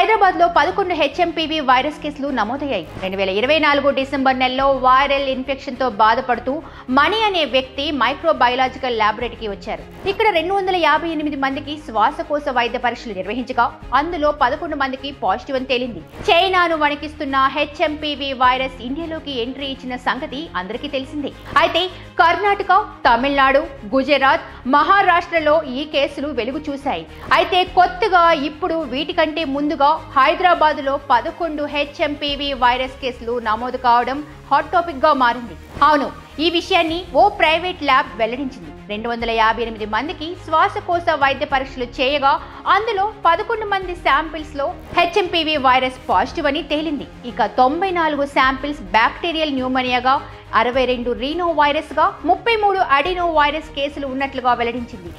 హైదరాబాద్ లో 11 HMPV virus కేసులు నమోదయ్యాయి. 2024 డిసెంబర్ నెలలో వైరల్ ఇన్ఫెక్షన్ తో బాధపడుతూ మణి అనే వ్యక్తి మైక్రోబయాలజికల్ ల్యాబొరేటరీకి వచ్చారు. ఇక్కడ 258 మందికి శ్వాసకోశ వైద్య పరీక్షలు నిర్వహించగా అందులో 11 మందికి పాజిటివ్ అని తేలింది. చైనాను వణికిస్తున్న హెచ్ఎంపీవీ వైరస్ ఇండియాలోకి ఎంట్రీ ఇచ్చిన సంగతి అందరికీ తెలిసిందే. అయితే కర్ణాటక, తమిళనాడు, గుజరాత్, మహారాష్ట్రలో ఈ కేసులు వెలుగు చూశాయి. అయితే కొత్తగా ఇప్పుడు వీటికంటే ముందుగా హైదరాబాద్ లో 11 హెచ్ఎంపీవీ వైరస్ కేసులు నమోదు కావడం హాట్ టాపిక్ గా మారింది. అవును, ఈ విషయాన్ని ఓ ప్రైవేట్ ల్యాబ్ వెల్లడించింది. 258 మందికి శ్వాసకోశ వైద్య పరీక్షలు చేయగా అందులో 11 మంది శాంపిల్స్ లో హెచ్ఎంపీవీ వైరస్ పాజిటివ్ అని తేలింది. ఇక 94 శాంపిల్స్ బ్యాక్టీరియల్ న్యూమోనియాగా, 62 రీనో వైరస్ గా, 33 అడినో వైరస్ కేసులు ఉన్నట్లుగా వెల్లడించింది.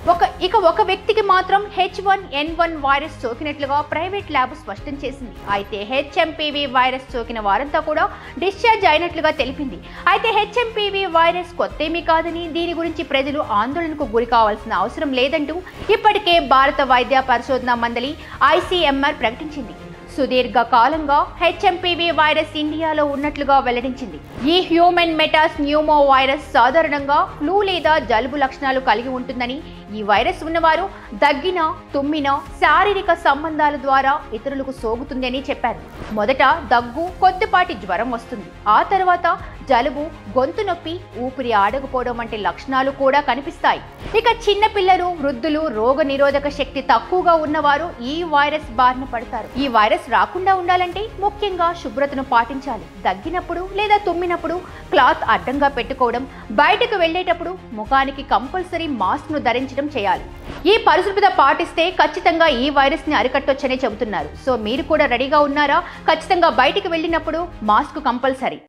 ఒక వ్యక్తికి మాత్రం H1N1 వైరస్ సోకినట్లుగా ప్రైవేట్ ల్యాబ్ స్పష్టం చేసింది. అయితే హెచ్ఎంపీవీ వైరస్ సోకిన వారంతా కూడా డిశ్చార్జ్ అయినట్లుగా తెలిపింది. అయితే హెచ్ఎంపీవీ వైరస్ కొత్తేమీ కాదని, దీని గురించి ప్రజలు ఆందోళనకు గురి కావాల్సిన అవసరం లేదంటూ ఇప్పటికే భారత వైద్య పరిశోధన మండలి ICMR ప్రకటించింది. సుదీర్ఘ కాలంగా హెచ్ఎంపీవీ వైరస్ ఇండియాలో ఉన్నట్లుగా వెల్లడించింది. ఈ హ్యూమన్ మెటాస్ న్యూమో వైరస్ సాధారణంగా ఫ్లూ లేదా జలుబు లక్షణాలు కలిగి ఉంటుందని, ఈ వైరస్ ఉన్నవారు దగ్గిన, తుమ్మిన, శారీరక సంబంధాల ద్వారా ఇతరులకు సోకుతుందని చెప్పారు. మొదట దగ్గు, కొద్దిపాటి జ్వరం వస్తుంది. ఆ తర్వాత జలుబు, గొంతు నొప్పి, ఊపిరి ఆడకపోవడం వంటి లక్షణాలు కూడా కనిపిస్తాయి. ఇక చిన్నపిల్లలు, వృద్ధులు, రోగ నిరోధక శక్తి తక్కువగా ఉన్నవారు ఈ వైరస్ బారిన పడతారు. ఈ వైరస్ రాకుండా ఉండాలంటే ముఖ్యంగా శుభ్రతను పాటించాలి. దగ్గినప్పుడు లేదా తుమ్మినప్పుడు క్లాత్ అడ్డంగా పెట్టుకోవడం, బయటకు వెళ్లేటప్పుడు ముఖానికి కంపల్సరీ మాస్క్ ను ధరించడం చేయాలి. ఈ పరిశుభ్రత పాటిస్తే ఖచ్చితంగా ఈ వైరస్ ని అరికట్టొచ్చనే చెబుతున్నారు. సో మీరు కూడా రెడీగా ఉన్నారా? ఖచ్చితంగా బయటికి వెళ్ళినప్పుడు మాస్క్ కంపల్సరీ.